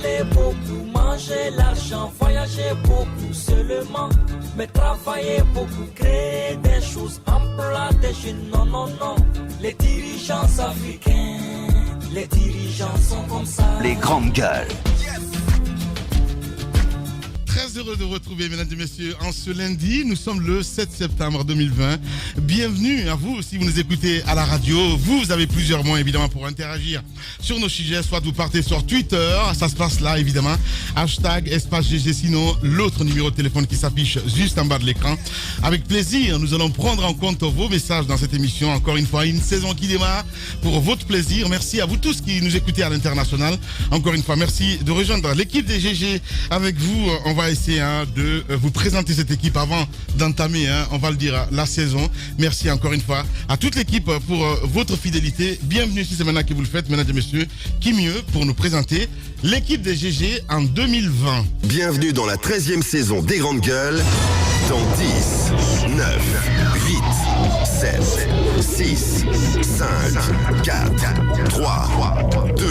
parler beaucoup, manger l'argent, voyager beaucoup seulement, mais travailler beaucoup, créer des choses, emploi des jeunes, non, non, non. Les dirigeants africains, les dirigeants sont comme ça. Les grandes gueules. Très heureux de vous retrouver, mesdames et messieurs, en ce lundi. Nous sommes le 7 septembre 2020. Bienvenue à vous si vous nous écoutez à la radio. Vous avez plusieurs moyens évidemment pour interagir sur nos sujets. Soit vous partez sur Twitter, ça se passe là évidemment. Hashtag espace GG, sinon l'autre numéro de téléphone qui s'affiche juste en bas de l'écran. Avec plaisir, nous allons prendre en compte vos messages dans cette émission. Encore une fois, une saison qui démarre pour votre plaisir. Merci à vous tous qui nous écoutez à l'international. Encore une fois, merci de rejoindre l'équipe des GG avec vous. On va essayer de vous présenter cette équipe avant d'entamer, on va le dire, la saison. Merci encore une fois à toute l'équipe pour votre fidélité. Bienvenue si c'est maintenant que vous le faites, mesdames et messieurs. Qui mieux pour nous présenter l'équipe des GG en 2020. Bienvenue dans la 13e saison des Grandes Gueules. Dans 10, 9, 8, 7, 6, 5, 4, 3, 2,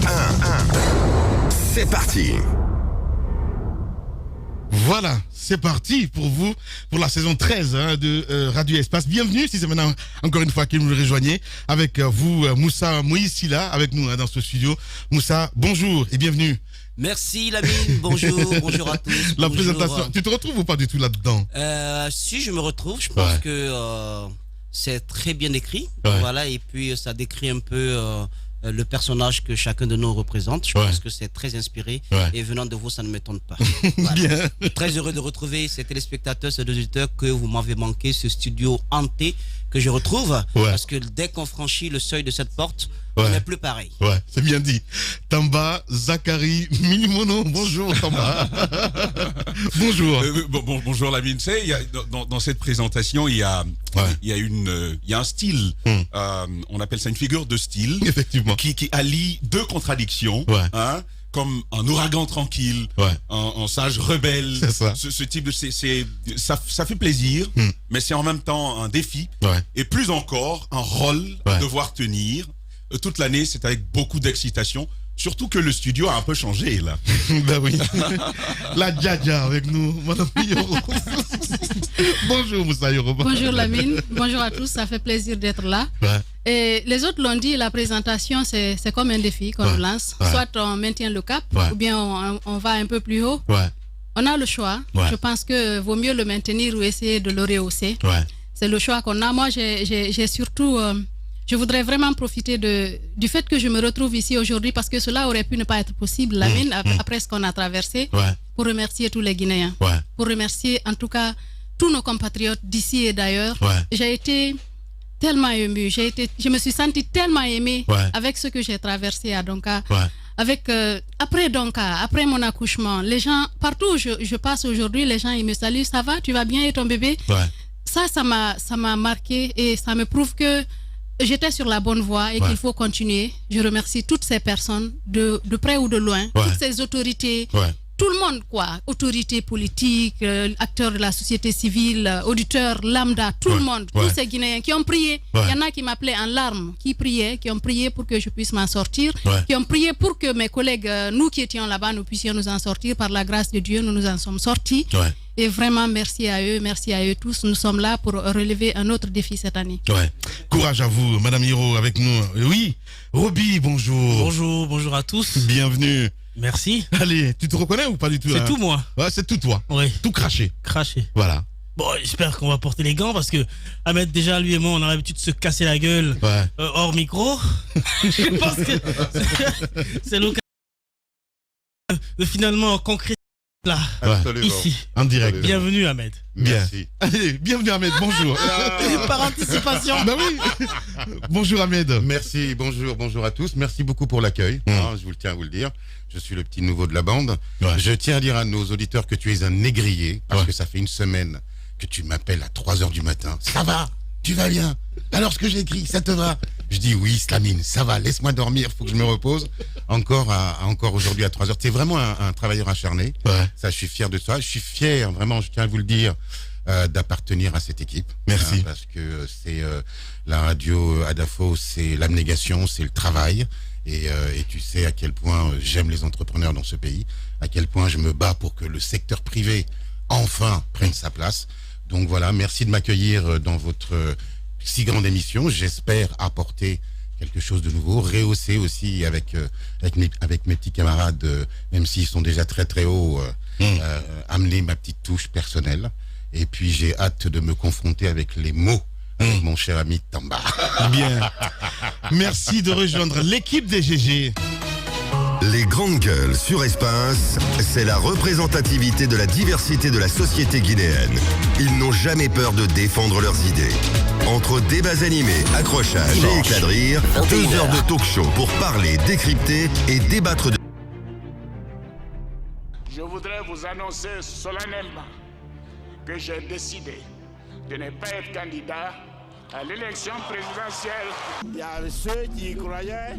1. C'est parti. Voilà, c'est parti pour vous, pour la saison 13 de Radio Espace. Bienvenue, si c'est maintenant encore une fois que vous nous rejoignez, avec vous, Moussa Moïse Silla, avec nous dans ce studio. Moussa, bonjour et bienvenue. Merci Lamine, bonjour à tous. La bonjour. présentation, tu te retrouves ou pas du tout là-dedans? Si je me retrouve, je pense que c'est très bien écrit, voilà, et puis ça décrit un peu le personnage que chacun de nous représente. Je pense que c'est très inspiré et venant de vous, ça ne m'étonne pas. Voilà. Très heureux de retrouver ces téléspectateurs, ces auditeurs que vous m'avez manqué, ce studio hanté que je retrouve, parce que dès qu'on franchit le seuil de cette porte, on n'est plus pareil. Ouais, c'est bien dit. Tamba, Zachary, Minimono, bonjour Tamba. Bonjour. Bonjour Lamine. Tu sais, dans cette présentation, il y a un style. On appelle ça une figure de style. Effectivement. Qui allie deux contradictions. Comme un ouragan tranquille, un sage rebelle. C'est ça. Ce type de ça fait plaisir, mais c'est en même temps un défi. Et plus encore, un rôle à devoir tenir. Toute l'année, c'est avec beaucoup d'excitation. Surtout que le studio a un peu changé, là. Ben oui. La Djadja avec nous, Madame Yoro. Bonjour, Moussa Yoro. Bonjour, Lamine. Bonjour à tous. Ça fait plaisir d'être là. Et les autres l'ont dit, la présentation, c'est comme un défi qu'on nous lance. Soit on maintient le cap, ou bien on va un peu plus haut. On a le choix. Je pense que vaut mieux le maintenir ou essayer de le rehausser. C'est le choix qu'on a. Moi, j'ai surtout... je voudrais vraiment profiter du fait que je me retrouve ici aujourd'hui parce que cela aurait pu ne pas être possible, Lamine, après ce qu'on a traversé, pour remercier tous les Guinéens, pour remercier en tout cas tous nos compatriotes d'ici et d'ailleurs. J'ai été tellement émue, je me suis sentie tellement aimée avec ce que j'ai traversé à Donka. Avec, après Donka, après mon accouchement, les gens, partout où je passe aujourd'hui, les gens ils me saluent, ça va, tu vas bien et ton bébé? Ça m'a marqué et ça me prouve que j'étais sur la bonne voie et qu'il faut continuer. Je remercie toutes ces personnes, de près ou de loin, toutes ces autorités, tout le monde, quoi. Autorités politiques, acteurs de la société civile, auditeurs, lambda, tout le monde, tous ces Guinéens qui ont prié. Il y en a qui m'appelaient en larmes, qui priaient, qui ont prié pour que je puisse m'en sortir, qui ont prié pour que mes collègues, nous qui étions là-bas, nous puissions nous en sortir. Par la grâce de Dieu, nous nous en sommes sortis. Et vraiment, merci à eux tous. Nous sommes là pour relever un autre défi cette année. Courage à vous, Madame Hiro, avec nous. Oui, Roby, bonjour. Bonjour à tous. Bienvenue. Merci. Allez, tu te reconnais ou pas du tout? C'est tout moi. C'est tout toi. Tout craché. Voilà. Bon, j'espère qu'on va porter les gants parce que Ahmed, déjà, lui et moi, on a l'habitude de se casser la gueule hors micro. Je pense que c'est l'occasion de finalement concrétiser. Là, ici, en direct. Bienvenue Ahmed. Merci. Allez, bienvenue Ahmed, bonjour. Par anticipation. Ben oui. Bonjour Ahmed. Merci, bonjour à tous. Merci beaucoup pour l'accueil. Je vous le tiens à vous le dire. Je suis le petit nouveau de la bande. Je tiens à dire à nos auditeurs que tu es un négrier parce que ça fait une semaine que tu m'appelles à 3h du matin. Ça va? Tu vas bien? Alors ce que j'ai écrit, ça te va? Je dis oui, Slamine, ça va, laisse-moi dormir, faut que je me repose. Encore aujourd'hui à 3h. Tu es vraiment un travailleur acharné. Ça, je suis fier de toi. Je suis fier, vraiment, je tiens à vous le dire, d'appartenir à cette équipe. Merci. Parce que c'est la radio Adafo, c'est l'abnégation, c'est le travail. Et tu sais à quel point j'aime les entrepreneurs dans ce pays, à quel point je me bats pour que le secteur privé enfin prenne sa place. Donc voilà, merci de m'accueillir dans votre si grande émission. J'espère apporter quelque chose de nouveau, rehausser aussi avec mes petits camarades, même s'ils sont déjà très très hauts, amener ma petite touche personnelle. Et puis j'ai hâte de me confronter avec les mots avec mon cher ami Tamba. Bien. Merci de rejoindre l'équipe des GG. Les grandes gueules sur Espace, c'est la représentativité de la diversité de la société guinéenne. Ils n'ont jamais peur de défendre leurs idées. Entre débats animés, accrochages et éclats de rire, 2 heures de talk show pour parler, décrypter et débattre de... Je voudrais vous annoncer solennellement que j'ai décidé de ne pas être candidat à l'élection présidentielle. Il y a ceux qui y croyaient.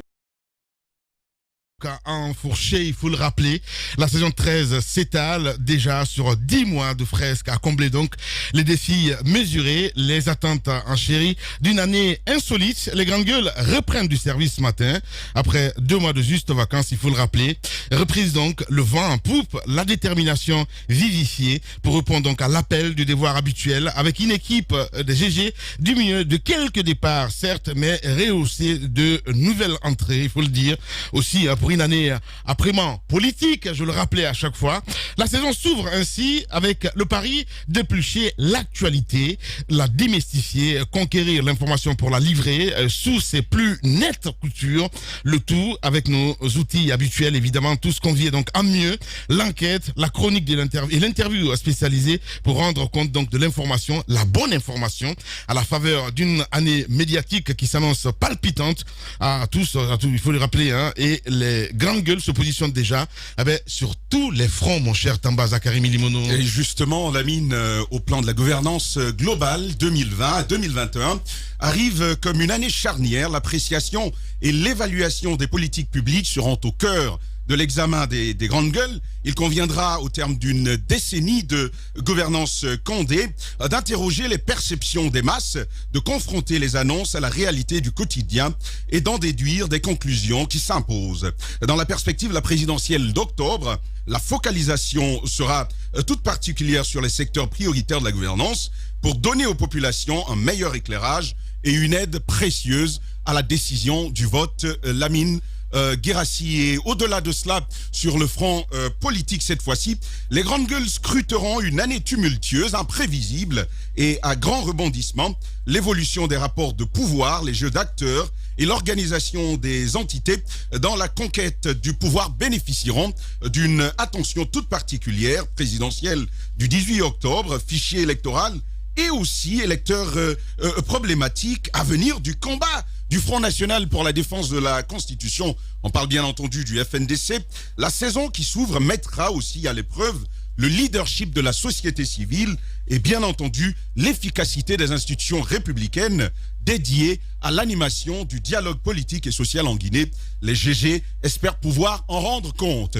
Enfourché, il faut le rappeler, la saison 13 s'étale déjà sur 10 mois de fresques à combler donc les défis mesurés, les attentes en chérie d'une année insolite. Les grandes gueules reprennent du service ce matin après 2 mois de justes vacances, il faut le rappeler. Reprise donc le vent en poupe, la détermination vivifiée pour répondre donc à l'appel du devoir habituel avec une équipe de GG du milieu de quelques départs certes, mais rehaussée de nouvelles entrées, il faut le dire aussi pour une année âprement politique, je le rappelais à chaque fois. La saison s'ouvre ainsi avec le pari d'éplucher l'actualité, la démystifier, conquérir l'information pour la livrer sous ses plus nettes coutures, le tout avec nos outils habituels, évidemment, tous conviés donc en mieux, l'enquête, la chronique de l'interview et l'interview spécialisée pour rendre compte donc de l'information, la bonne information, à la faveur d'une année médiatique qui s'annonce palpitante à tous, il faut le rappeler, hein, et les grandes gueules se positionnent déjà sur tous les fronts, mon cher Tamba Zakari Milimono. Et justement, Lamine, au plan de la gouvernance globale 2020 à 2021, arrive comme une année charnière. L'appréciation et l'évaluation des politiques publiques seront au cœur de l'examen des grandes gueules. Il conviendra, au terme d'une décennie de gouvernance Condé, d'interroger les perceptions des masses, de confronter les annonces à la réalité du quotidien et d'en déduire des conclusions qui s'imposent. Dans la perspective de la présidentielle d'octobre, la focalisation sera toute particulière sur les secteurs prioritaires de la gouvernance pour donner aux populations un meilleur éclairage et une aide précieuse à la décision du vote. Lamine Guérassi. Et au-delà de cela, sur le front politique cette fois-ci, les grandes gueules scruteront une année tumultueuse, imprévisible et à grand rebondissement. L'évolution des rapports de pouvoir, les jeux d'acteurs et l'organisation des entités dans la conquête du pouvoir bénéficieront d'une attention toute particulière, présidentielle du 18 octobre, fichier électoral et aussi électeurs problématiques à venir du combat du Front National pour la défense de la Constitution. On parle bien entendu du FNDC. La saison qui s'ouvre mettra aussi à l'épreuve le leadership de la société civile et bien entendu l'efficacité des institutions républicaines dédiées à l'animation du dialogue politique et social en Guinée. Les GG espèrent pouvoir en rendre compte.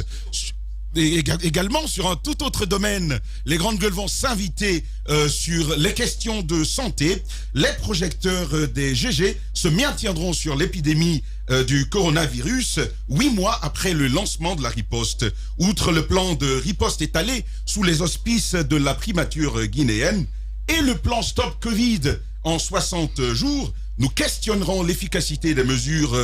Et également sur un tout autre domaine, les grandes gueules vont s'inviter sur les questions de santé. Les projecteurs des GG se maintiendront sur l'épidémie du coronavirus 8 mois après le lancement de la riposte. Outre le plan de riposte étalé sous les auspices de la primature guinéenne et le plan Stop Covid en 60 jours, nous questionnerons l'efficacité des mesures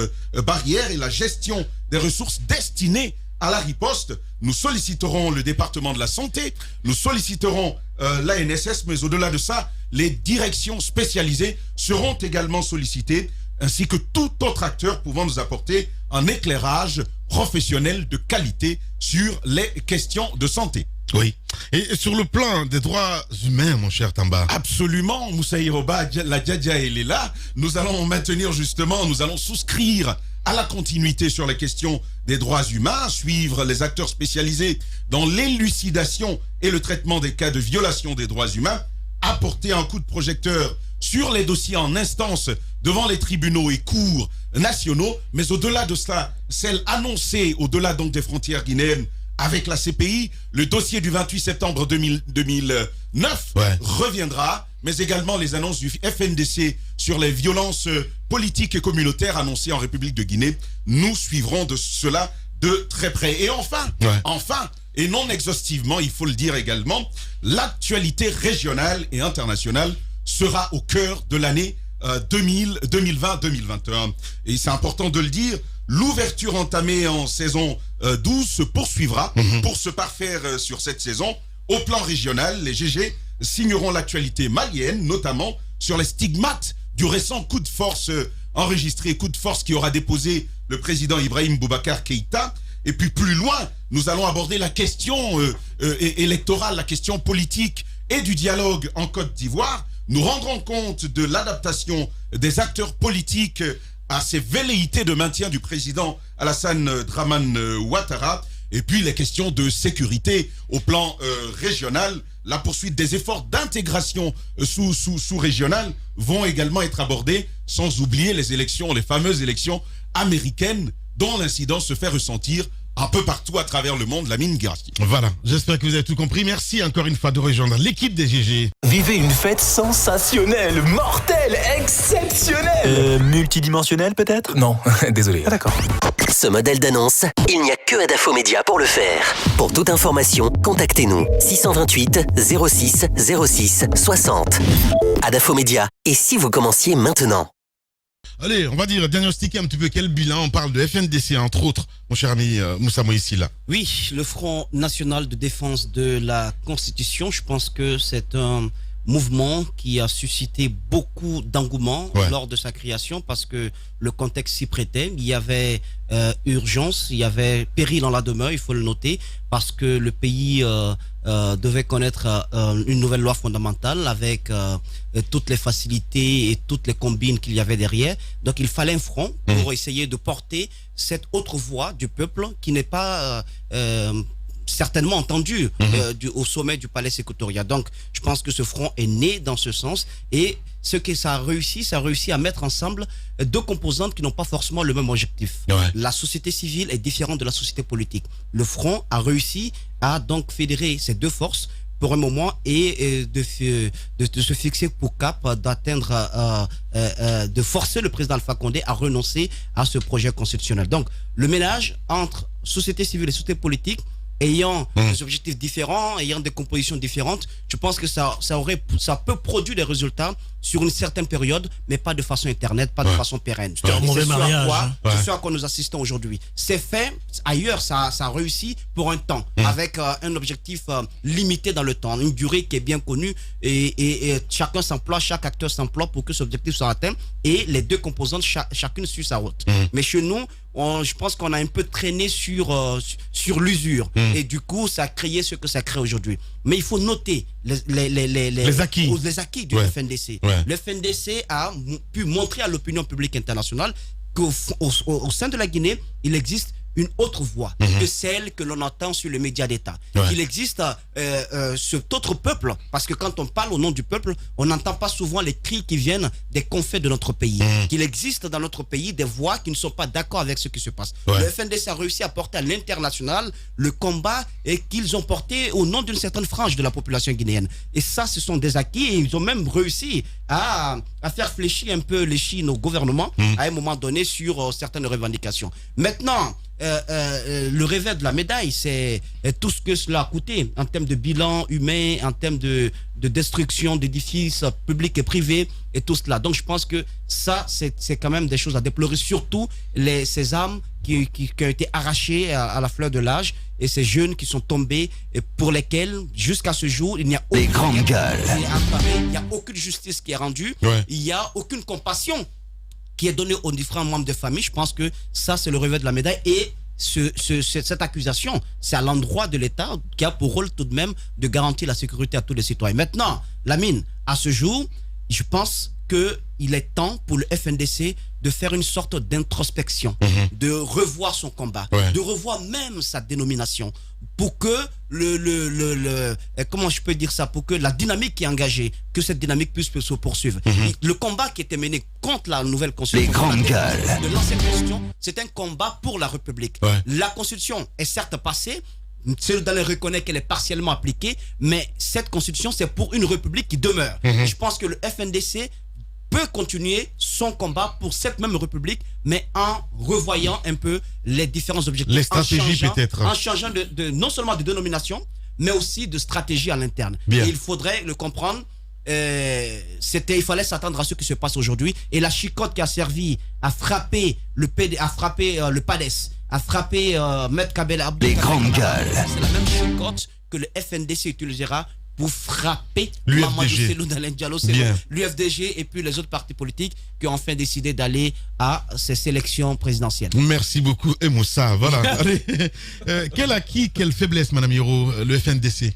barrières et la gestion des ressources destinées à la riposte. Nous solliciterons le département de la santé, nous solliciterons l'ANSS, mais au-delà de ça, les directions spécialisées seront également sollicitées, ainsi que tout autre acteur pouvant nous apporter un éclairage professionnel de qualité sur les questions de santé. Oui. Et sur le plan des droits humains, mon cher Tamba. Absolument, Moussa Iroba, la Djadja, elle est là. Nous allons maintenir justement, nous allons souscrire à la continuité sur les questions des droits humains, suivre les acteurs spécialisés dans l'élucidation et le traitement des cas de violation des droits humains, apporter un coup de projecteur sur les dossiers en instance devant les tribunaux et cours nationaux, mais au-delà de cela, celle annoncée au-delà donc des frontières guinéennes avec la CPI. Le dossier du 28 septembre 2009 reviendra, mais également les annonces du FNDC sur les violences politiques et communautaires annoncées en République de Guinée. Nous suivrons de cela de très près. Et enfin, et non exhaustivement, il faut le dire également, l'actualité régionale et internationale sera au cœur de l'année 2020-2021. Et c'est important de le dire, l'ouverture entamée en saison 12 se poursuivra pour se parfaire sur cette saison. Au plan régional, les GG signeront l'actualité malienne, notamment sur les stigmates du récent coup de force enregistré, coup de force qui aura déposé le président Ibrahim Boubacar Keïta. Et puis plus loin, nous allons aborder la question électorale, la question politique et du dialogue en Côte d'Ivoire. Nous rendrons compte de l'adaptation des acteurs politiques à ces velléités de maintien du président Alassane Dramane Ouattara. Et puis les questions de sécurité au plan régional, la poursuite des efforts d'intégration sous-régionale vont également être abordées, sans oublier les élections, les fameuses élections américaines, dont l'incidence se fait ressentir un peu partout à travers le monde, la mine Guirassy. Voilà, j'espère que vous avez tout compris. Merci encore une fois de rejoindre l'équipe des GG. Vivez une fête sensationnelle, mortelle, exceptionnelle. Multidimensionnelle peut-être? Non, désolé. Ah, d'accord. Ce modèle d'annonce, il n'y a que Adafo Média pour le faire. Pour toute information, contactez-nous 628 06 06 60. Adafo Média. Et si vous commenciez maintenant? Allez, on va diagnostiquer un petit peu quel bilan. On parle de FNDC, entre autres, mon cher ami Moussa Moïsila. Oui, le Front National de Défense de la Constitution, je pense que c'est un mouvement qui a suscité beaucoup d'engouement lors de sa création parce que le contexte s'y prêtait. Il y avait urgence, il y avait péril en la demeure, il faut le noter, parce que le pays devait connaître une nouvelle loi fondamentale avec toutes les facilités et toutes les combines qu'il y avait derrière. Donc il fallait un front pour essayer de porter cette autre voix du peuple qui n'est pas certainement entendu au sommet du palais sécrétariat. Donc je pense que ce front est né dans ce sens, et ce que ça a réussi à mettre ensemble deux composantes qui n'ont pas forcément le même objectif. La société civile est différente de la société politique. Le front a réussi à donc fédérer ces deux forces pour un moment et de se fixer pour cap d'atteindre, de forcer le président Alpha Condé à renoncer à ce projet constitutionnel. Donc le mélange entre société civile et société politique ayant des objectifs différents, ayant des compositions différentes, je pense que ça peut produire des résultats sur une certaine période, mais pas de façon éternelle, pas de façon pérenne. C'est un mauvais mariage. C'est ce à quoi nous assistons aujourd'hui. C'est fait, ailleurs, ça a réussi pour un temps, avec un objectif limité dans le temps, une durée qui est bien connue, et chacun s'emploie, chaque acteur s'emploie pour que cet objectif soit atteint, et les deux composantes, chacune suit sa route. Mais chez nous, je pense qu'on a un peu traîné sur l'usure, et du coup, ça a créé ce que ça crée aujourd'hui. Mais il faut noter les acquis du FNDC. Le FNDC a pu montrer à l'opinion publique internationale qu'au sein de la Guinée, il existe une autre voix que celle que l'on entend sur les médias d'État. Il existe cet autre peuple, parce que quand on parle au nom du peuple, on n'entend pas souvent les cris qui viennent des confins de notre pays. Qu'il existe dans notre pays des voix qui ne sont pas d'accord avec ce qui se passe. Le FNDC a réussi à porter à l'international le combat qu'ils ont porté au nom d'une certaine frange de la population guinéenne. Et ça, ce sont des acquis, et ils ont même réussi à faire fléchir un peu les chines au gouvernement à un moment donné sur certaines revendications. Maintenant, le revers de la médaille, c'est tout ce que cela a coûté en termes de bilan humain, en termes de destruction d'édifices publics et privés et tout cela. Donc je pense que ça, c'est quand même des choses à déplorer, surtout ces âmes qui ont été arrachées à la fleur de l'âge, et ces jeunes qui sont tombés et pour lesquels, jusqu'à ce jour, il n'y a les grandes gueules. Il n'y a aucune justice qui est rendue, il n'y a aucune compassion qui est donnée aux différents membres de famille. Je pense que ça, c'est le revers de la médaille, et cette accusation, c'est à l'endroit de l'État qui a pour rôle tout de même de garantir la sécurité à tous les citoyens. Maintenant, Lamine, à ce jour, je pense qu'il est temps pour le FNDC de faire une sorte d'introspection, de revoir son combat, de revoir même sa dénomination, pour que comment je peux dire ça, pour que la dynamique qui est engagée, que cette dynamique puisse se poursuivre. Le combat qui était mené contre la nouvelle constitution, les grandes gueules de l'ancienne constitution, c'est un combat pour la République. La constitution est certes passée, Cellou Dalein reconnaît qu'elle est partiellement appliquée, mais cette constitution, c'est pour une république qui demeure. Et je pense que le FNDC peut continuer son combat pour cette même république, mais en revoyant un peu les différents objectifs. Les stratégies peut-être. En changeant non seulement de dénomination, mais aussi de stratégie à l'interne. Et il faudrait le comprendre. Il fallait s'attendre à ce qui se passe aujourd'hui. Et la chicotte qui a servi à frapper le PADES, à frapper Maître Kabel Abdou. Les grandes gueules. C'est la même chicotte que le FNDC utilisera pour frapper l'UFDG, l'UFDG et puis les autres partis politiques qui ont enfin décidé d'aller à ces élections présidentielles. Merci beaucoup, Moussa. Voilà. Allez, quel acquis, quelle faiblesse, Madame Yoro, le FNDC?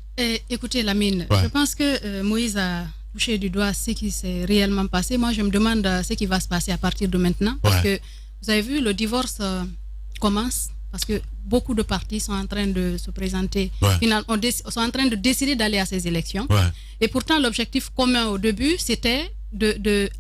Écoutez, Lamine, je pense que Moïse a touché du doigt ce qui s'est réellement passé. Moi, je me demande ce qui va se passer à partir de maintenant. Parce que, vous avez vu, le divorce commence. Parce que beaucoup de partis sont en train de se présenter, sont en train de décider d'aller à ces élections. Et pourtant, l'objectif commun au début, c'était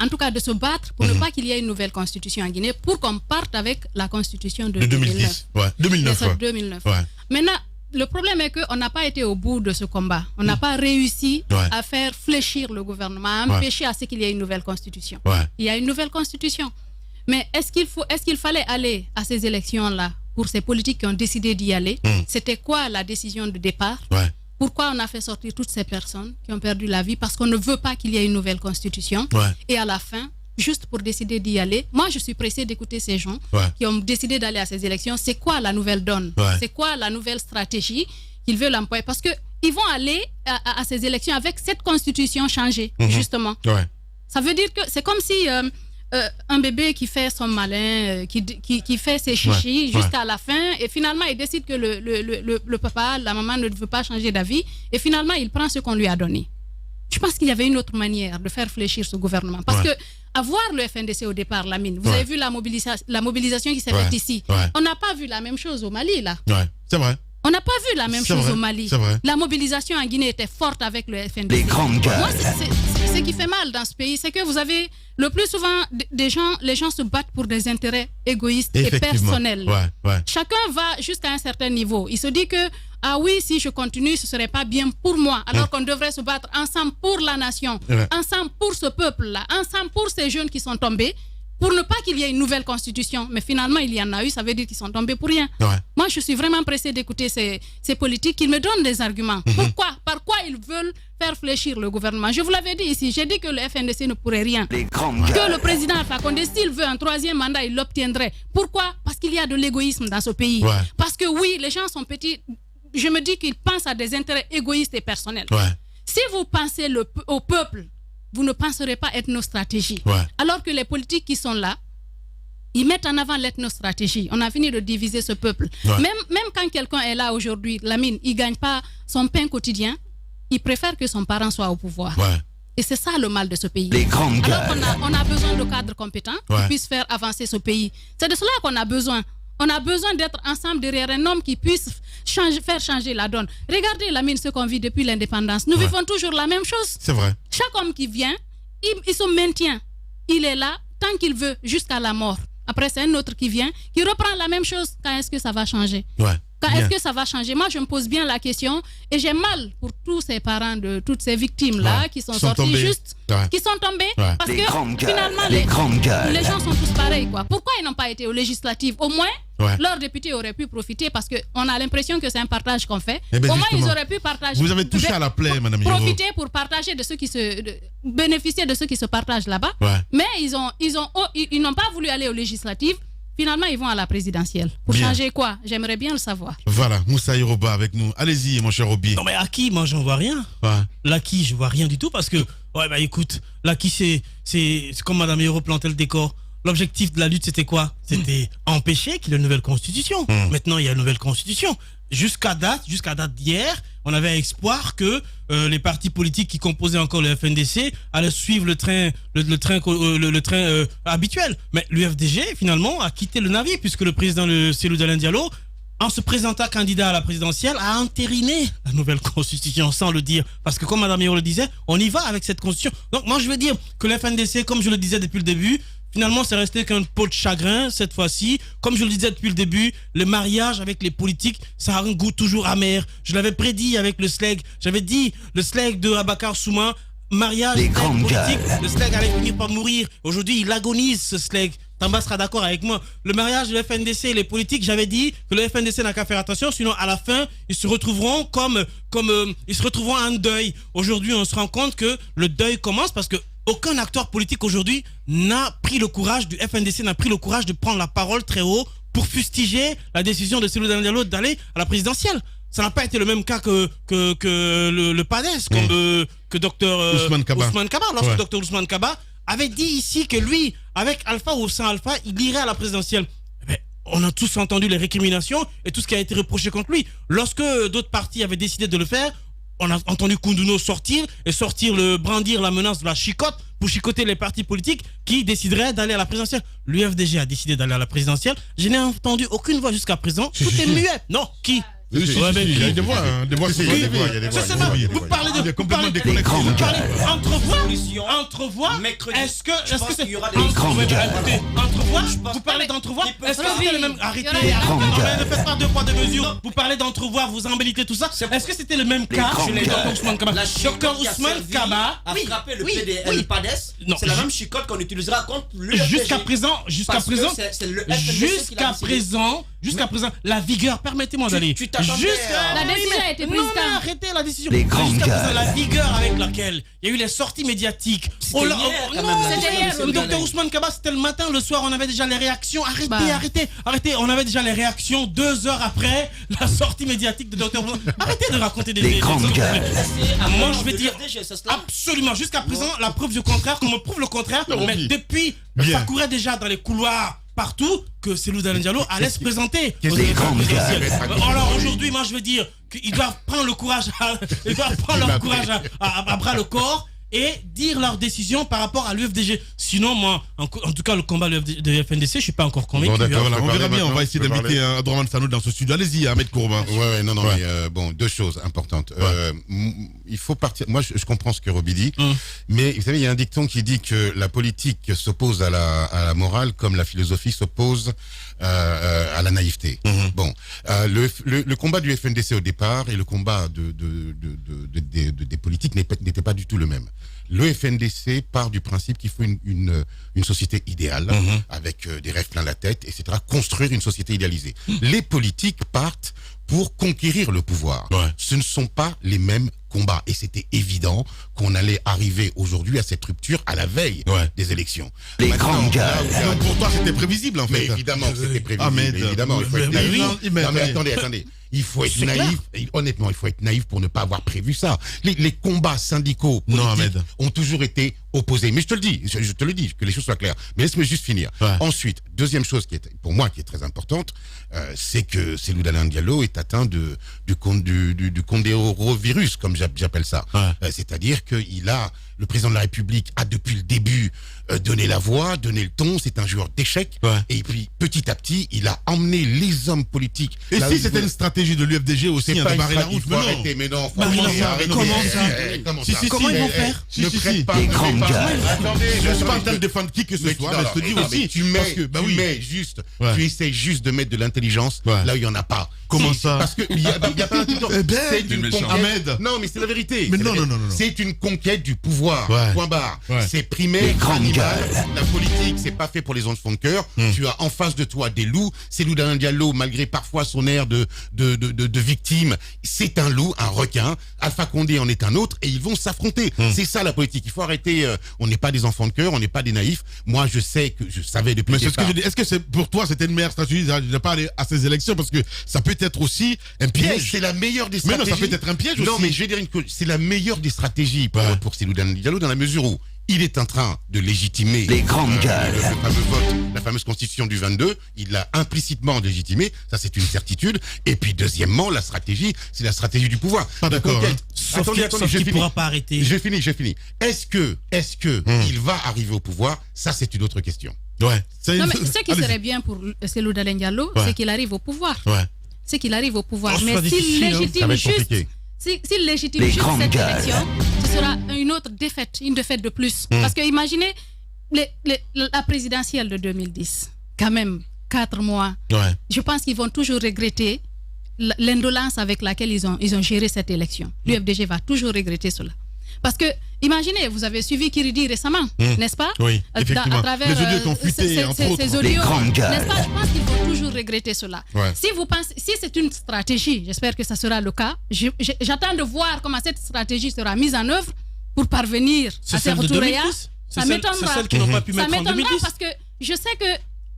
en tout cas de se battre pour ne pas qu'il y ait une nouvelle constitution en Guinée, pour qu'on parte avec la constitution de 2009. 2009. Maintenant, le problème est qu'on n'a pas été au bout de ce combat. On n'a pas réussi à faire fléchir le gouvernement, à empêcher à ce qu'il y ait une nouvelle constitution. Il y a une nouvelle constitution. Mais est-ce qu'il fallait aller à ces élections-là pour ces politiques qui ont décidé d'y aller? C'était quoi la décision de départ? Pourquoi on a fait sortir toutes ces personnes qui ont perdu la vie? Parce qu'on ne veut pas qu'il y ait une nouvelle constitution. Et à la fin, juste pour décider d'y aller, moi je suis pressée d'écouter ces gens qui ont décidé d'aller à ces élections. C'est quoi la nouvelle donne? C'est quoi la nouvelle stratégie qu'ils veulent employer? Parce qu'ils vont aller à ces élections avec cette constitution changée, justement. Ça veut dire que c'est comme si... un bébé qui fait son malin, qui fait ses chichis jusqu'à la fin, et finalement il décide que le papa, la maman ne veut pas changer d'avis, et finalement il prend ce qu'on lui a donné. Je pense qu'il y avait une autre manière de faire fléchir ce gouvernement. Parce que avoir le FNDC au départ, Lamine, vous avez vu la mobilisation qui s'est faite ici. On n'a pas vu la même chose au Mali, là. C'est vrai. On n'a pas vu la même chose au Mali. La mobilisation en Guinée était forte avec le FNDC. Les grandes gueules. Moi, ce qui fait mal dans ce pays, c'est que vous avez le plus souvent les gens se battent pour des intérêts égoïstes et personnels. Chacun va jusqu'à un certain niveau. Il se dit que ah oui, si je continue, ce serait pas bien pour moi. Alors qu'on devrait se battre ensemble pour la nation, ensemble pour ce peuple-là, ensemble pour ces jeunes qui sont tombés, pour ne pas qu'il y ait une nouvelle constitution. Mais finalement, il y en a eu, ça veut dire qu'ils sont tombés pour rien. Moi, je suis vraiment pressée d'écouter ces politiques, qu'ils me donnent des arguments. Pourquoi? Par quoi ils veulent faire fléchir le gouvernement? Je vous l'avais dit ici, j'ai dit que le FNDC ne pourrait rien. Que le président Alpha Condé, s'il veut un troisième mandat, il l'obtiendrait. Pourquoi? Parce qu'il y a de l'égoïsme dans ce pays. Parce que oui, les gens sont petits. Je me dis qu'ils pensent à des intérêts égoïstes et personnels. Si vous pensez au peuple, vous ne penserez pas ethnostratégie. Alors que les politiques qui sont là, ils mettent en avant l'ethnostratégie. On a fini de diviser ce peuple. Même quand quelqu'un est là aujourd'hui, Lamine, il ne gagne pas son pain quotidien, il préfère que son parent soit au pouvoir. Et c'est ça le mal de ce pays. Alors qu'on a besoin de cadres compétents qui puissent faire avancer ce pays. C'est de cela qu'on a besoin. On a besoin d'être ensemble derrière un homme qui puisse faire changer la donne. Regardez, Lamine, ce qu'on vit depuis l'indépendance. Nous vivons toujours la même chose. C'est vrai. Chaque homme qui vient, il se maintient. Il est là tant qu'il veut jusqu'à la mort. Après, c'est un autre qui vient, qui reprend la même chose. Quand est-ce que ça va changer? Quand est-ce que ça va changer? Moi, je me pose bien la question et j'ai mal pour tous ces parents de toutes ces victimes-là qui sont sortis tombés. Qui sont tombés parce que finalement, les gens sont tous pareils. Pourquoi ils n'ont pas été aux législatives? Au moins, leurs députés auraient pu profiter parce qu'on a l'impression que c'est un partage qu'on fait. Au moins, ils auraient pu partager. Vous avez touché à la plaie, Madame Yoro. Profiter pour partager de ceux qui bénéficier de ceux qui se partagent là-bas. Mais ils n'ont pas voulu aller aux législatives. Finalement, ils vont à la présidentielle. Pour changer quoi? J'aimerais bien le savoir. Voilà, Moussa Yoroba avec nous. Allez-y, mon cher Obi. Non, mais acquis, moi, j'en vois rien. L'acquis, je vois rien du tout parce que, écoute, l'acquis, c'est comme Madame Yoro plantait le décor. L'objectif de la lutte, c'était quoi? C'était empêcher qu'il y ait une nouvelle constitution. Maintenant, il y a une nouvelle constitution. Jusqu'à date d'hier, on avait espoir que les partis politiques qui composaient encore le FNDC allaient suivre le train habituel. Mais l'UFDG, finalement, a quitté le navire puisque le président Cellou Dalein Diallo, en se présentant candidat à la présidentielle, a entériné la nouvelle constitution sans le dire. Parce que comme Mme Yoro le disait, on y va avec cette constitution. Donc moi, je veux dire que le FNDC, comme je le disais depuis le début, Finalement, c'est resté qu'un pot de chagrin cette fois-ci. Comme je le disais depuis le début, le mariage avec les politiques, ça a un goût toujours amer. Je l'avais prédit avec le SLEG. J'avais dit, le SLEG de Abakar Souma, mariage avec les politiques, le SLEG allait finir par mourir. Aujourd'hui, il agonise, ce SLEG. Tamba sera d'accord avec moi. Le mariage de l'FNDC et les politiques, j'avais dit que le FNDC n'a qu'à faire attention, sinon à la fin, ils se retrouveront ils se retrouveront en deuil. Aujourd'hui, on se rend compte que le deuil commence parce que aucun acteur politique aujourd'hui n'a pris le courage du FNDC, n'a pris le courage de prendre la parole très haut pour fustiger la décision de Cellou Dalein Diallo d'aller à la présidentielle. Ça n'a pas été le même cas que le PADES, que Dr Ousmane Kaba. Lorsque Dr Ousmane Kaba avait dit ici que lui, avec Alpha ou sans Alpha, il irait à la présidentielle. On a tous entendu les récriminations et tout ce qui a été reproché contre lui. Lorsque d'autres partis avaient décidé de le faire, on a entendu Koundouno brandir la menace de la chicotte pour chicoter les partis politiques qui décideraient d'aller à la présidentielle. L'UFDG a décidé d'aller à la présidentielle. Je n'ai entendu aucune voix jusqu'à présent. Tout est muet. Non, qui? Il y a des voix, Vous parlez de complètement déconnecté. Vous parlez entrevoix. Est-ce que c'est entrevoix? Vous parlez d'entrevoix. Est-ce que c'était le même? Arrêtez. Ne faites pas deux poids deux mesures. Vous parlez d'entrevoix, vous embellissez tout ça. Est-ce que c'était le même cas chez les Dr Ousmane Kaba? Dr Ousmane Kaba a frappé le PADES. C'est la même chicotte qu'on utilisera contre lui. Jusqu'à présent, la vigueur. Permettez-moi d'aller. La décision a été prise. Non, arrêtez la décision. La vigueur avec laquelle il y a eu les sorties médiatiques. Le docteur Ousmane Kaba, c'était le matin, le soir, on avait déjà les réactions. Arrêtez. On avait déjà les réactions 2 heures après la sortie médiatique de docteur Ousmane. Arrêtez de raconter des grandes gueules. Moi, je vais dire absolument. Jusqu'à présent, la preuve du contraire, qu'on me prouve le contraire, mais depuis, ça courait déjà dans les couloirs partout que Cellou Dalein Diallo allait se présenter. Alors aujourd'hui, moi je veux dire qu'ils doivent prendre le courage, à bras le corps et dire leur décision par rapport à l'UFDG. Sinon, moi, en tout cas, le combat de FNDC, je ne suis pas encore convaincu. Bon, on verra bien, on va essayer d'inviter Abdourahmane Sanoud dans ce studio. Allez-y, Ahmed Courbin. Mais, 2 choses importantes. Il faut partir. Moi, je comprends ce que Roby dit, mais vous savez, il y a un dicton qui dit que la politique s'oppose à la morale comme la philosophie s'oppose à la naïveté. Bon, le combat du FNDC au départ et le combat des politiques n'était pas du tout le même. Le FNDC part du principe qu'il faut une société idéale, avec des rêves plein la tête, etc. Construire une société idéalisée. Les politiques partent pour conquérir le pouvoir. Ce ne sont pas les mêmes combats. Et c'était évident qu'on allait arriver aujourd'hui à cette rupture à la veille des élections. Les grandes gueules. Pour toi, c'était prévisible, en fait. Mais évidemment que c'était prévisible. Évidemment, il faut être naïf. Non, mais attendez. Il faut être naïf. Honnêtement, il faut être naïf pour ne pas avoir prévu ça. Les combats syndicaux politiques ont toujours été opposés. Mais je te le dis, que les choses soient claires. Mais laisse-moi juste finir. Ensuite, deuxième chose qui est, pour moi, qui est très importante, c'est que Cellou Dalein Diallo est atteint du condéorovirus, comme j'appelle ça. C'est-à-dire que le président de la République a depuis le début donné la voix, donné le ton. C'est un joueur d'échecs. Et puis, petit à petit, il a emmené les hommes politiques. Et si c'était une stratégie de l'UFDG aussi, de barrer la route? Mais non, comment ils vont faire? Ne prête pas. Attendez, je ne suis pas en train de défendre qui que ce soit, mais je te dis aussi. Tu essaies juste de mettre de l'intelligence là où il n'y en a pas. Comment ça? Parce qu'il n'y a pas c'est une conquête. Non, mais c'est la vérité. Mais non. C'est une conquête du pouvoir. Point barre. C'est primaire, animal. La politique, c'est pas fait pour les enfants de cœur. Tu as en face de toi des loups. Cellou Dalein Diallo, malgré parfois son air de victime, c'est un loup, un requin. Alpha Condé en est un autre et ils vont s'affronter. C'est ça la politique. Il faut arrêter. On n'est pas des enfants de cœur, on n'est pas des naïfs. Moi, je savais depuis le départ. Ce que je dis. Est-ce que pour toi, c'était une meilleure stratégie de ne pas aller à ces élections parce que ça peut être aussi un piège? C'est la meilleure des stratégies. Mais non, ça peut être un piège aussi. Non, mais je vais dire c'est la meilleure des stratégies pour Cellou Dalein Diallo dans la mesure où il est en train de légitimer les grandes gueules. Le fameux vote, la fameuse constitution du 22. Il l'a implicitement légitimé. Ça, c'est une certitude. Et puis, deuxièmement, la stratégie, c'est la stratégie du pouvoir. Pas d'accord. Attendez, je ne pourra pas arrêter. J'ai fini. Est-ce que il va arriver au pouvoir? Ça, c'est une autre question. Non, mais ce qui serait bien pour Cellou Dalein Diallo, c'est qu'il arrive au pouvoir. C'est qu'il arrive au pouvoir. Mais s'il légitime juste cette élection, ce sera une défaite de plus. Parce que imaginez, la présidentielle de 2010, quand même, 4 mois, je pense qu'ils vont toujours regretter l'indolence avec laquelle ils ont géré cette élection. L'UFDG va toujours regretter cela. Parce que, imaginez, vous avez suivi Kiridi récemment, n'est-ce pas? Oui, effectivement. À travers les audios qui ont fuité, entre autres. ces audios, n'est-ce pas? Je pense qu'ils vont toujours regretter cela. Si c'est une stratégie, j'espère que ça sera le cas, j'attends de voir comment cette stratégie sera mise en œuvre pour parvenir à ces retours-là. Ça m'étonnera. C'est celle qui n'ont pas pu mettre en 2010. Parce que je sais que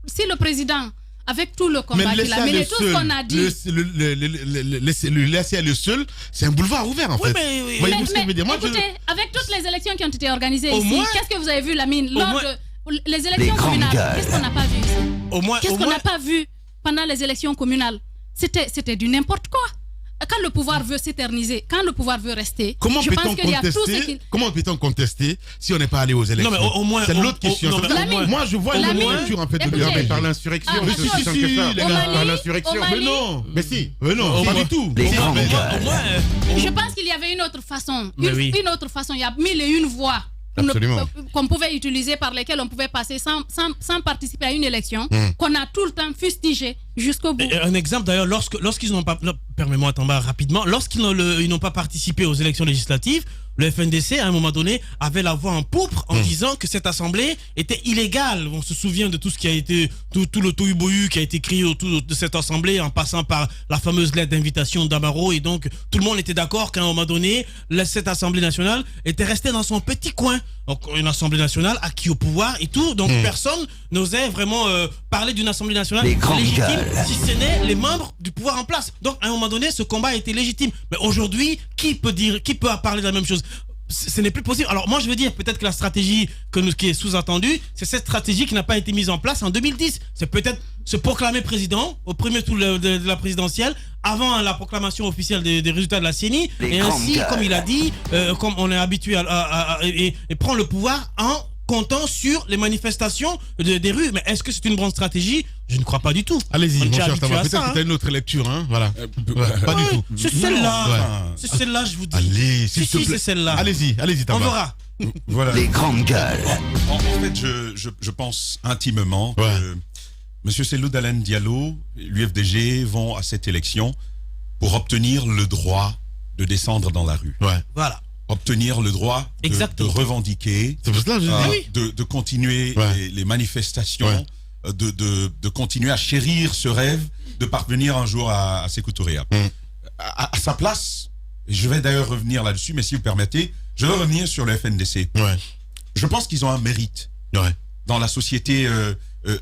si le président, avec tout le combat qu'il a mené, tout ce qu'on a dit... Le laisser aller seul, c'est un boulevard ouvert en fait. Mais écoutez, avec toutes les élections qui ont été organisées ici, qu'est-ce que vous avez vu, Lamine, lors de les élections communales? Qu'est-ce qu'on n'a pas vu ici? Qu'est-ce qu'on n'a pas vu pendant les élections communales? C'était du n'importe quoi. Quand le pouvoir veut s'éterniser, quand le pouvoir veut rester, comment peut-on contester si on n'est pas allé aux élections? Non, mais au moins, c'est l'autre question. Moi, je vois une lecture en fait de par l'insurrection. Par l'insurrection. Mais non. Mais si. Mais non, pas du tout. Je pense qu'il y avait une autre façon. Une autre façon. Il y a 1001 voies qu'on pouvait utiliser, par lesquelles on pouvait passer sans participer à une élection, qu'on a tout le temps fustigé jusqu'au bout. Un exemple d'ailleurs, lorsqu'ils n'ont pas, permets-moi Tamba rapidement, lorsqu'ils n'ont pas participé aux élections législatives, le FNDC à un moment donné avait la voix en pourpre en disant que cette assemblée était illégale. On se souvient de tout ce qui a été, tout le tohu-bohu qui a été créé autour de cette assemblée, en passant par la fameuse lettre d'invitation d'Amaro, et donc tout le monde était d'accord qu'à un moment donné cette assemblée nationale était restée dans son petit coin. Donc une assemblée nationale acquis au pouvoir et tout, donc personne n'osait vraiment parler d'une assemblée nationale légitime si ce n'est les membres du pouvoir en place. Donc à un moment donné ce combat était légitime, mais aujourd'hui qui peut parler de la même chose? Ce n'est plus possible. Alors moi je veux dire, peut-être que la stratégie qui est sous-entendue, c'est cette stratégie qui n'a pas été mise en place en 2010. C'est peut-être se proclamer président au premier tour de la présidentielle, avant la proclamation officielle des résultats de la CENI, et ainsi, comme il a dit, comme on est habitué et prendre le pouvoir en comptant sur les manifestations des rues. Mais est-ce que c'est une bonne stratégie? Je ne crois pas du tout. Allez-y, mon cher Tamba, peut-être que tu as une autre lecture, hein, voilà. Pas du tout. C'est celle-là. C'est celle-là, je vous dis. Allez, s'il te plaît. C'est celle-là. Allez-y, Tamba. On verra. Voilà. Les grandes gueules. En fait, je pense intimement que M. Cellou Dalein Diallo, l'UFDG vont à cette élection pour obtenir le droit de descendre dans la rue. Voilà. Obtenir le droit de revendiquer, de continuer les manifestations, de continuer à chérir ce rêve de parvenir un jour à Sékou Touré. À sa place, je vais d'ailleurs revenir là-dessus, mais si vous permettez, je vais revenir sur le FNDC. Je pense qu'ils ont un mérite dans la société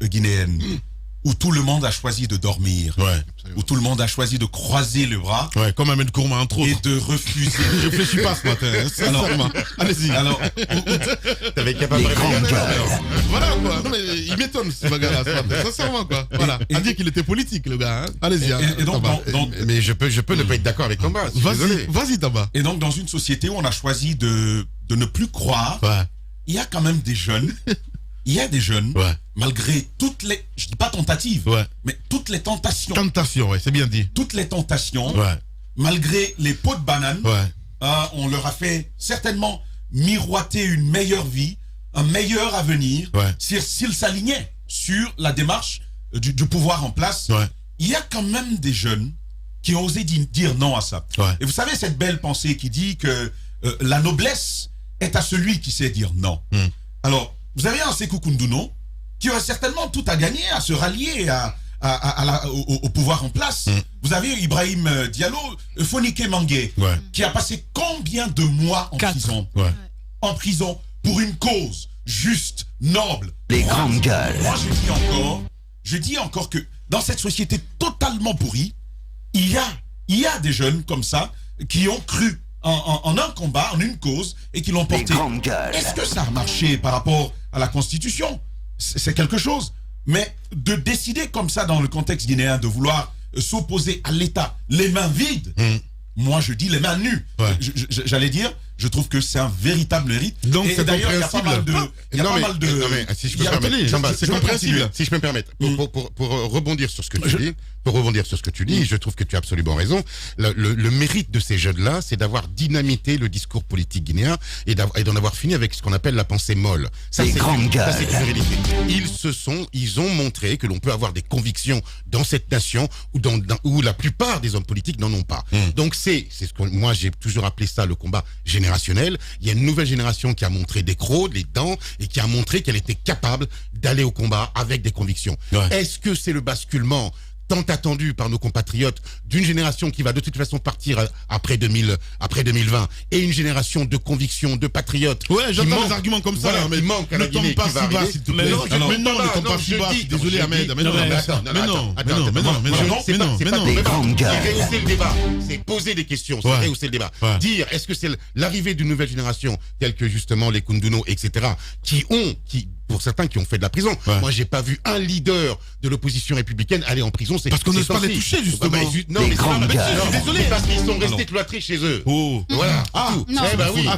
guinéenne, où tout le monde a choisi de dormir, où tout le monde a choisi de croiser les bras, comme Ahmed Kourma entre autres, et de refuser. Je réfléchis pas ce matin, sincèrement. Allez-y. Alors, t'avais capable de voilà quoi. Non, mais il m'étonne ce bagarre-là ce matin, sincèrement quoi. Voilà. On dit qu'il était politique le gars. Hein. Allez-y. Et donc, mais je peux ne pas être d'accord avec Tamba. Vas-y Tamba. Et donc dans une société où on a choisi de ne plus croire, il y a quand même des jeunes. Il y a des jeunes, malgré toutes les, je dis pas tentatives, mais toutes les tentations. Tentations, c'est bien dit. Toutes les tentations, malgré les pots de banane, on leur a fait certainement miroiter une meilleure vie, un meilleur avenir, s'ils s'alignaient sur la démarche du pouvoir en place. Il y a quand même des jeunes qui ont osé dire non à ça. Et vous savez cette belle pensée qui dit que la noblesse est à celui qui sait dire non. Alors, vous avez un Sékou Koundouno qui aurait certainement tout à gagner à se rallier au pouvoir en place. Vous avez Ibrahim Diallo, Fonike Mangué, qui a passé combien de mois en prison en prison pour une cause juste, noble. Les grandes gueules. Moi, je dis encore que dans cette société totalement pourrie, il y a des jeunes comme ça qui ont cru en un combat, en une cause, et qui l'ont porté. Est-ce que ça a marché par rapport à la Constitution? C'est quelque chose. Mais de décider comme ça dans le contexte guinéen, de vouloir s'opposer à l'État, les mains vides, moi je dis les mains nues. J'allais dire, je trouve que c'est un véritable mérite. Donc c'est d'ailleurs, il y a pas mal de... Si je peux me permettre, pour rebondir sur ce que tu dis, pour rebondir sur ce que tu dis, je trouve que tu as absolument raison. Le mérite de ces jeunes-là, c'est d'avoir dynamité le discours politique guinéen et d'en avoir fini avec ce qu'on appelle la pensée molle. Ça, c'est une réalité. Ils ont montré que l'on peut avoir des convictions dans cette nation où la plupart des hommes politiques n'en ont pas. Donc c'est ce que moi j'ai toujours appelé ça le combat générationnel. Il y a une nouvelle génération qui a montré des crocs, des dents et qui a montré qu'elle était capable d'aller au combat avec des convictions. Est-ce que c'est le basculement tant attendu par nos compatriotes d'une génération qui va de toute façon partir après 2020 et une génération de convictions, de patriotes. Ouais, j'entends des arguments comme ça, mais ne tombe pas si bas, s'il te plaît. Mais non, ne tombe pas si bas. Désolé, Ahmed. Mais non. C'est pas rehausser le débat. C'est poser des questions. C'est rehausser le débat. Dire, est-ce que c'est l'arrivée d'une nouvelle génération, telle que justement les Kunduno, etc., pour certains qui ont fait de la prison. Moi, j'ai pas vu un leader de l'opposition républicaine aller en prison. Parce qu'on n'ose pas les toucher, justement. Non, mais c'est désolé, parce qu'ils sont restés cloîtrés chez eux. Voilà. Non.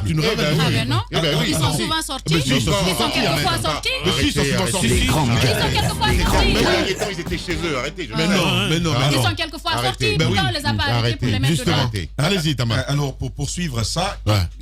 Tu nous rappelles. Non. Ils sont souvent sortis. Ils sont quelquefois sortis. Ils sont quelquefois sortis. Ils étaient chez eux. Arrêtez. Mais non. Ils sont quelquefois sortis. Pourtant, on les a pas arrêtés pour les mettre dedans. Allez-y, Tama. Alors, pour poursuivre ça,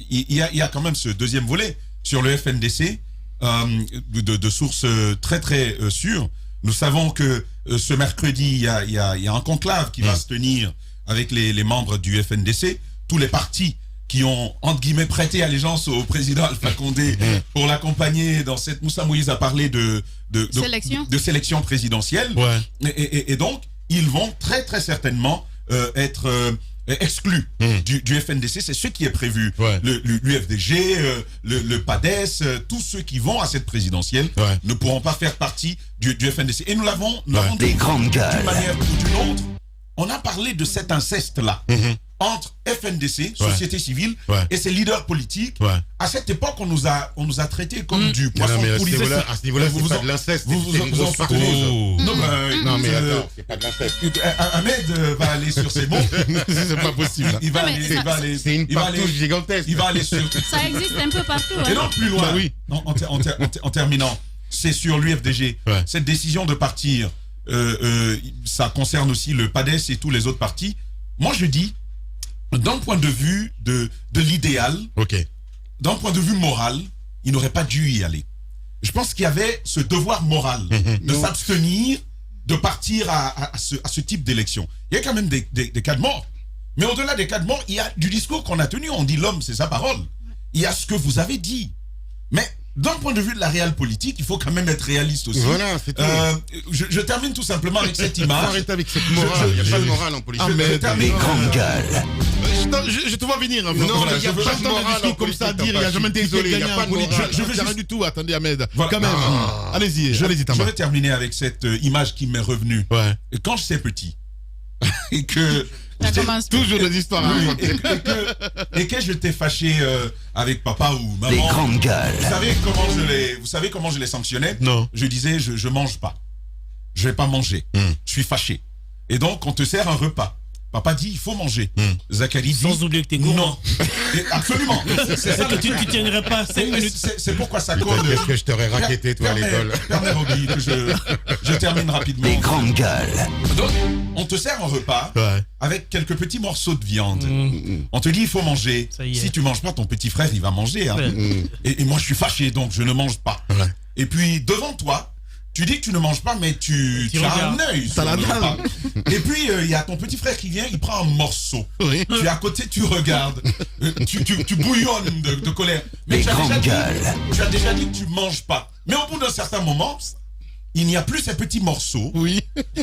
il y a quand même ce deuxième volet sur le FNDC. De sources très très sûres. Nous savons que ce mercredi, il y a un conclave qui va se tenir avec les membres du FNDC, tous les partis qui ont, entre guillemets, prêté allégeance au président Alpha Condé pour l'accompagner dans cette... Moussa Moïse a parlé de sélection présidentielle. Et donc, ils vont très très certainement être... exclus du FNDC, c'est ce qui est prévu. L'UFDG, le PADES, tous ceux qui vont à cette présidentielle ne pourront pas faire partie du FNDC. Et nous l'avons des grandes gueules. D'une manière ou d'une autre. On a parlé de cet inceste-là entre FNDC, société civile, et ses leaders politiques. À cette époque, on nous a traités comme du poisson pourri. À ce niveau-là, c'est pas de l'inceste. Vous en sortez. Non, mais attends, c'est pas de l'inceste. Ahmed va aller sur ces mots. C'est pas possible. C'est une partouche gigantesque. Il va aller sur... Ça existe un peu partout. Et non, plus loin. En terminant, c'est sur l'UFDG. Cette décision de partir, ça concerne aussi le PADES et tous les autres partis. Moi, je dis, d'un point de vue de l'idéal, d'un point de vue moral, il n'aurait pas dû y aller. Je pense qu'il y avait ce devoir moral de s'abstenir de partir à ce type d'élection. Il y a quand même des cas de mort. Mais au-delà des cas de mort, il y a du discours qu'on a tenu. On dit l'homme, c'est sa parole. Il y a ce que vous avez dit. Mais d'un point de vue de la réelle politique, il faut quand même être réaliste aussi. Voilà, c'est tout. Je termine tout simplement avec cette image. Arrêtez avec cette morale. Il n'y a pas de morale en politique. Les grandes gueules. Je te vois venir. Non, il n'y a pas de morale en comme ça politique. dire. Il n'y a jamais été désolé, il n'y a pas de morale. Je veux rien du tout. Attendez, Ahmed. Quand même. Allez-y, Tama. Je vais terminer avec cette image qui m'est revenue. Quand j'étais petit et que... Toujours des histoires. Et que j'étais fâché avec papa ou maman. Les grandes gueules. Vous savez comment je les sanctionnais? Non. Je disais, je mange pas. Je vais pas manger. Je suis fâché. Et donc, on te sert un repas. Papa dit, il faut manger. Zachary dit... Sans oublier que t'es gourmand. Non. Absolument. C'est ça que tu tiendrais pas 5 minutes. C'est pourquoi ça cause... Est-ce que je t'aurais raquetté, toi, à l'école? Permets, Roby, que je termine rapidement. Les grandes gueules. Donc, on te sert un repas avec quelques petits morceaux de viande. On te dit, il faut manger. Si tu manges pas, ton petit frère, il va manger. Hein. Et moi, je suis fâché, donc je ne mange pas. Et puis, devant toi, tu dis que tu ne manges pas, mais tu as un œil sur le repas. Et puis, il y a ton petit frère qui vient, il prend un morceau. Tu es à côté, tu regardes. Tu bouillonnes de colère. Mais tu as déjà dit que tu ne manges pas. Mais au bout d'un certain moment, il n'y a plus ces petits morceaux.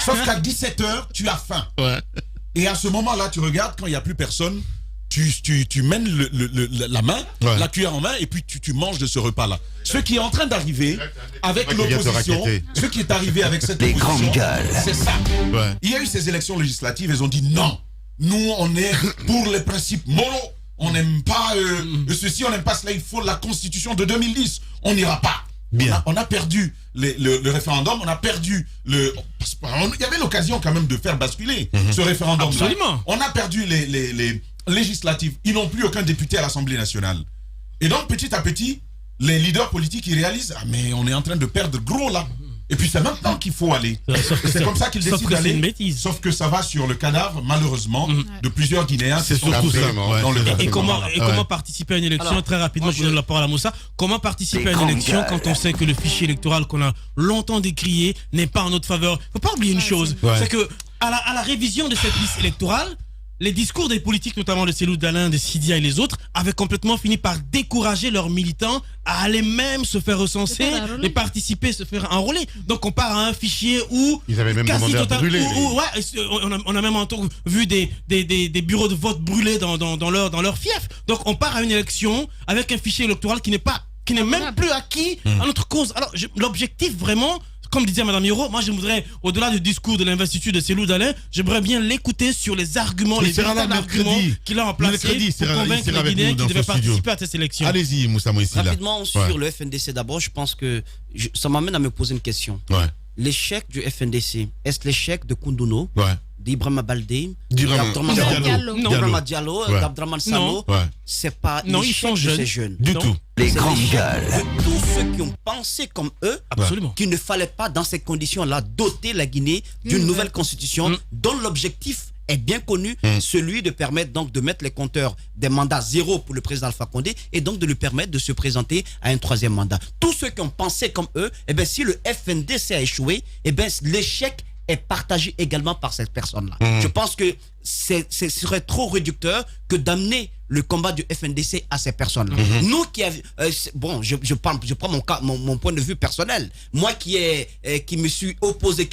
Sauf qu'à 17h, tu as faim. Et à ce moment-là, tu regardes, quand il n'y a plus personne, tu mènes la main, la cuillère en main, et puis tu manges de ce repas-là. Ce qui est en train d'arriver avec l'opposition, ce qui est arrivé avec cette opposition, c'est ça. Il y a eu ces élections législatives, ils ont dit non, nous on est pour les principes moraux, on n'aime pas ceci, on n'aime pas cela, il faut la constitution de 2010, on n'ira pas. On a perdu le référendum, on a perdu il y avait l'occasion quand même de faire basculer ce référendum. Absolument. On a perdu les législatives, ils n'ont plus aucun député à l'Assemblée nationale. Et donc petit à petit, les leaders politiques ils réalisent mais on est en train de perdre gros là. Et puis c'est maintenant qu'il faut aller. C'est comme ça qu'ils décident d'aller. Sauf que ça va sur le cadavre, malheureusement, de plusieurs Guinéens. C'est surtout ça. Dans le et comment participer à une élection? Alors, très rapidement, je donne la parole à Moussa. Comment participer à une élection quand on sait que le fichier électoral qu'on a longtemps décrié n'est pas en notre faveur? Faut pas oublier une chose, c'est que à la révision de cette liste électorale, les discours des politiques, notamment de Cellou Dalein, de Sidia et les autres, avaient complètement fini par décourager leurs militants à aller même se faire recenser et participer, se faire enrôler. Donc on part à un fichier où... Ils avaient même demandé à brûler. On a même vu des bureaux de vote brûlés dans leur fief. Donc on part à une élection avec un fichier électoral qui n'est même plus acquis à notre cause. Alors l'objectif vraiment... Comme disait Mme Yoro, moi je voudrais, au-delà du discours de l'investiture de Cellou Dalein, j'aimerais bien l'écouter sur les arguments, les véritables arguments qu'il a en place pour convaincre les Guinéens qui devaient participer à cette élection. Allez-y, Moussa Moïse. Rapidement, sur le FNDC d'abord, je pense que ça m'amène à me poser une question. L'échec du FNDC, est-ce l'échec de Koundouno, d'Ibrahima Baldé, d'Abdraman Diallo, d'Abdraman Salo? C'est pas l'échec de ces jeunes. Du tout. Les grandes gueules. De tous ceux qui ont pensé comme eux, qu'il ne fallait pas dans ces conditions-là doter la Guinée d'une nouvelle constitution dont l'objectif est bien connu, celui de permettre donc de mettre les compteurs des mandats zéro pour le président Alpha Condé et donc de lui permettre de se présenter à un 3e mandat. Tous ceux qui ont pensé comme eux, si le FNDC a échoué, l'échec est partagé également par cette personne-là. Je pense que ce serait trop réducteur que d'amener le combat du FNDC à ces personnes-là. Nous qui avons... je prends mon point de vue personnel. Moi qui me suis opposé,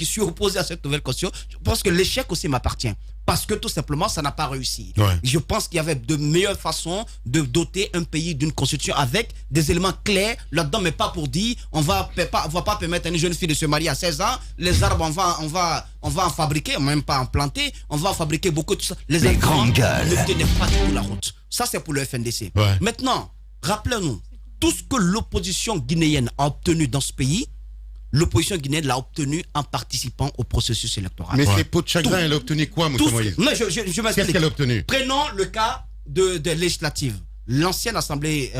à cette nouvelle constitution, je pense que l'échec aussi m'appartient. Parce que tout simplement, ça n'a pas réussi. Je pense qu'il y avait de meilleures façons de doter un pays d'une constitution avec des éléments clairs là-dedans, mais pas pour dire on va pas permettre à une jeune fille de se marier à 16 ans. Les arbres, on va en fabriquer, même pas en planter. On va en fabriquer beaucoup de ça. Les grandes gueules ne tenaient pas tout la route. Ça, c'est pour le FNDC. Maintenant, rappelez-nous, tout ce que l'opposition guinéenne a obtenu dans ce pays, l'opposition guinéenne l'a obtenu en participant au processus électoral. Mais c'est peau de chagrin, elle a obtenu quoi, Moussa Moïse? Non, je m'explique. Qu'est-ce qu'elle a obtenu? Prenons le cas de législative, l'ancienne Assemblée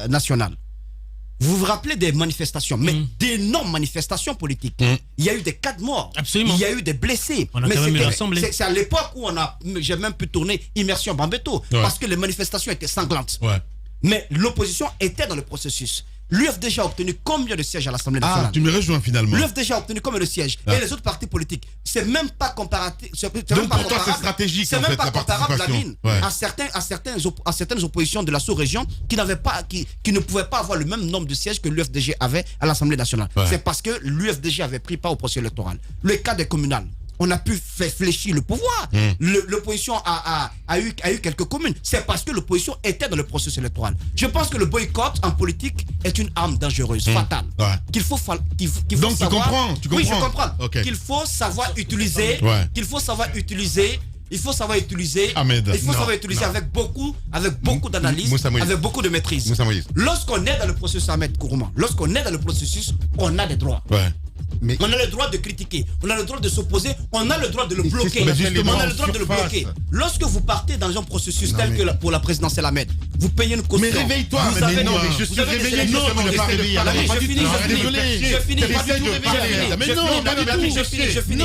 nationale. Vous vous rappelez des manifestations, mais d'énormes manifestations politiques. Il y a eu des cas de morts. Absolument. Il y a eu des blessés. On a quand même eu l'Assemblée. C'est à l'époque où j'ai même pu tourner Immersion Bambeto, parce que les manifestations étaient sanglantes. Mais l'opposition était dans le processus. L'UFDG a obtenu combien de sièges à l'Assemblée nationale? Ah, tu me rejoins finalement. L'UFDG a obtenu combien de sièges? Et les autres partis politiques, c'est même pas comparatif. Donc pour toi, c'est stratégique. C'est même pas comparable, Lamine, à certaines oppositions de la sous-région qui ne pouvaient pas avoir le même nombre de sièges que l'UFDG avait à l'Assemblée nationale. C'est parce que l'UFDG avait pris part au processus électoral. Le cas des communales, on a pu faire fléchir le pouvoir. L'opposition a eu quelques communes. C'est parce que l'opposition était dans le processus électoral. Je pense que le boycott en politique est une arme dangereuse, fatale. Qu'il faut donc savoir... tu comprends? Oui, je comprends. Okay. Qu'il faut savoir utiliser. Il faut savoir utiliser Ahmed, avec beaucoup d'analyse, avec beaucoup de maîtrise. Lorsqu'on est dans le processus, Ahmed Kourouma, lorsqu'on est dans le processus, on a des droits. On a le droit de critiquer, on a le droit de s'opposer, on a le droit de le bloquer. On a le droit de le bloquer. Lorsque vous partez dans un processus tel que pour la présidentielle Ahmed, vous payez une caution. Mais réveille-toi, je suis réveillé. Non, tu n'es pas réveillé. Je finis.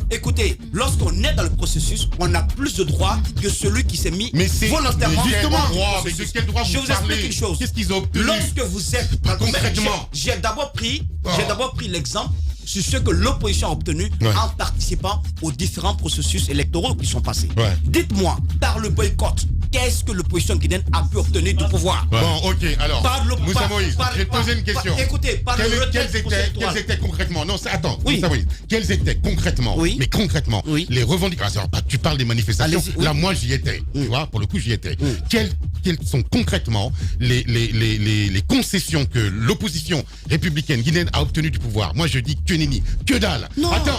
Écoutez, lorsqu'on est dans le processus, on a plus de droits que celui qui s'est mis volontairement. Justement, je vous explique une chose. Qu'est-ce qu'ils ont obtenu? Lorsque vous êtes concrètement, j'ai d'abord pris l'exemple sur ce que l'opposition a obtenu en participant aux différents processus électoraux qui sont passés. Dites-moi, par le boycott, qu'est-ce que l'opposition guinéenne a pu obtenir du pouvoir? Bon, ok, alors, Moussa Moïse, je vais te poser une question. Écoutez, quels étaient concrètement, Moussa Moïse, quels étaient concrètement, les revendications? Alors, tu parles des manifestations, là, moi, j'y étais, tu vois, pour le coup, j'y étais. Quelles sont concrètement les concessions que l'opposition républicaine guinéenne a obtenues du pouvoir? Moi, je dis que nenni, que dalle.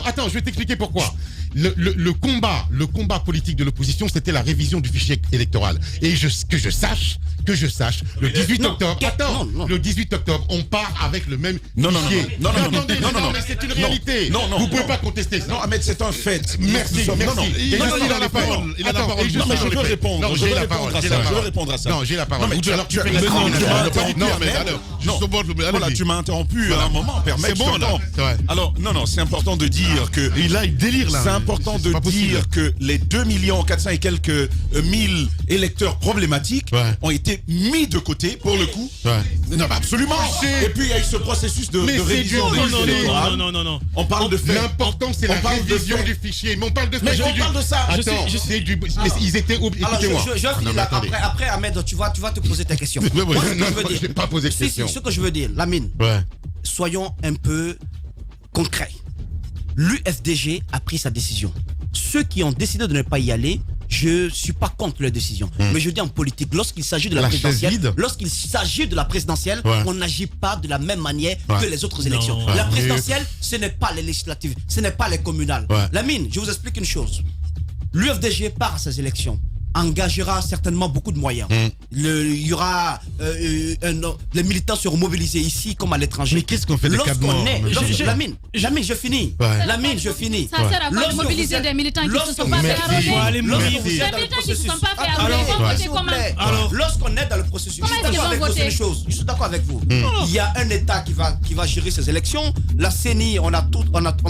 Attends, je vais t'expliquer pourquoi. le combat politique de l'opposition, c'était la révision du fichier électoral. Et que je sache, le 18 octobre, le 18 octobre, on part avec le même fichier. Non, mais c'est une réalité. Vous ne pouvez pas contester ça. Non, Ahmed, c'est un fait. Merci. Il a la parole. Il a la parole. Je veux répondre. Je veux répondre à ça. Non, j'ai la parole. Alors, tu fais tu m'as interrompu à un moment. C'est bon, là. Alors, non, c'est important de dire que... Et là, il délire, là. C'est important de dire que les 2 400 000 et quelques électeurs problématiques ont été mis de côté, pour le coup. Non, absolument. Et puis, il y a eu ce processus de révision des fichiers électoraux. Non. On parle de fait. L'important, c'est la révision du fichier. Mais on parle de fait. Mais on parle de ça. Attends, ils étaient... Écoutez-moi. Après, Ahmed, tu vas te poser ta question. Non, je ne vais pas poser de question. Ce que je veux dire, Lamine, soyons un peu concrets. L'UFDG a pris sa décision. Ceux qui ont décidé de ne pas y aller, je ne suis pas contre leur décision. Mais je dis en politique, lorsqu'il s'agit de la présidentielle, on n'agit pas de la même manière que les autres élections. La présidentielle, ce n'est pas les législatives, ce n'est pas les communales. Lamine, je vous explique une chose. L'UFDG part à ces élections, engagera certainement beaucoup de moyens. Il y aura les militants seront mobilisés ici comme à l'étranger. Mais qu'est-ce qu'on fait des 4 morts? Lamine, je finis. Lamine, je finis. Ça sert à quoi de mobiliser des militants qui ne se sont pas fait arrêter? Des militants qui ne se sont pas fait arrêter. Alors, lorsqu'on est dans le processus, je suis d'accord avec vous. Il y a un État qui va gérer ces élections. La CENI, on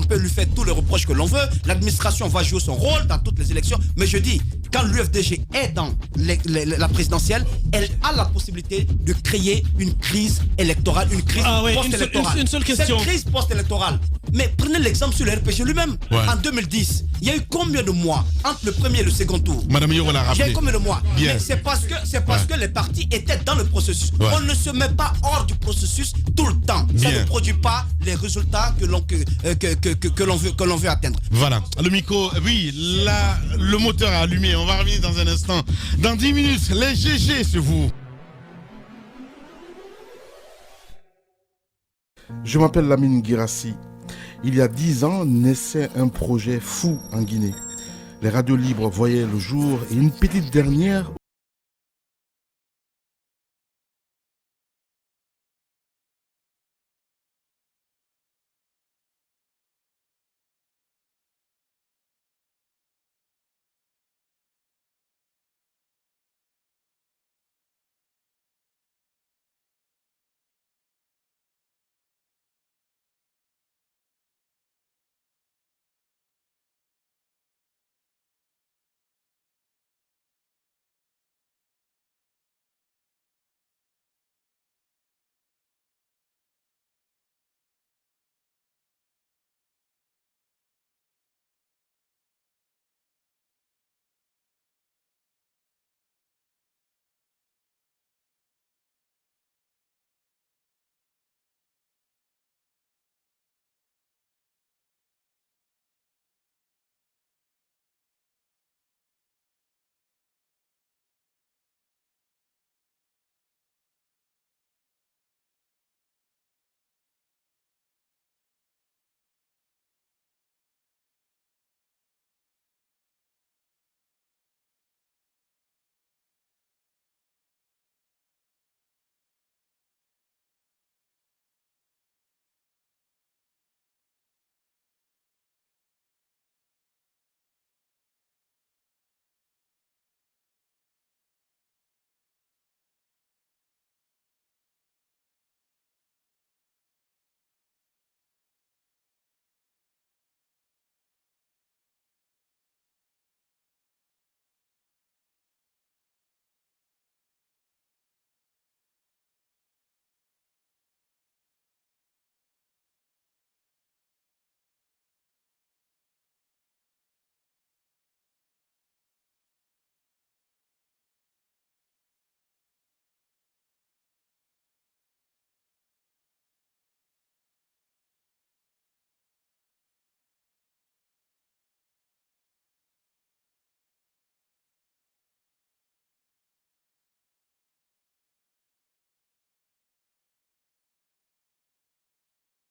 peut lui faire tous les reproches que l'on veut. L'administration va jouer son rôle dans toutes les élections. Mais je dis, quand l'UFDG est dans la présidentielle, elle a la possibilité de créer une crise électorale, une crise post-électorale. Une seule question. Cette crise post-électorale. Mais prenez l'exemple sur le RPG lui-même. En 2010, il y a eu combien de mois entre le premier et le second tour? Madame Yoro l'a rappelé. Il y a eu combien de mois? Mais c'est parce que les partis étaient dans le processus. On ne se met pas hors du processus tout le temps. Ça ne produit pas les résultats que l'on veut atteindre. Voilà. Le micro, oui, là, le moteur a allumé. On va revenir dans un instant. Dans 10 minutes, les GG sur vous. Je m'appelle Lamine Guirassi. Il y a 10 ans, naissait un projet fou en Guinée. Les radios libres voyaient le jour et une petite dernière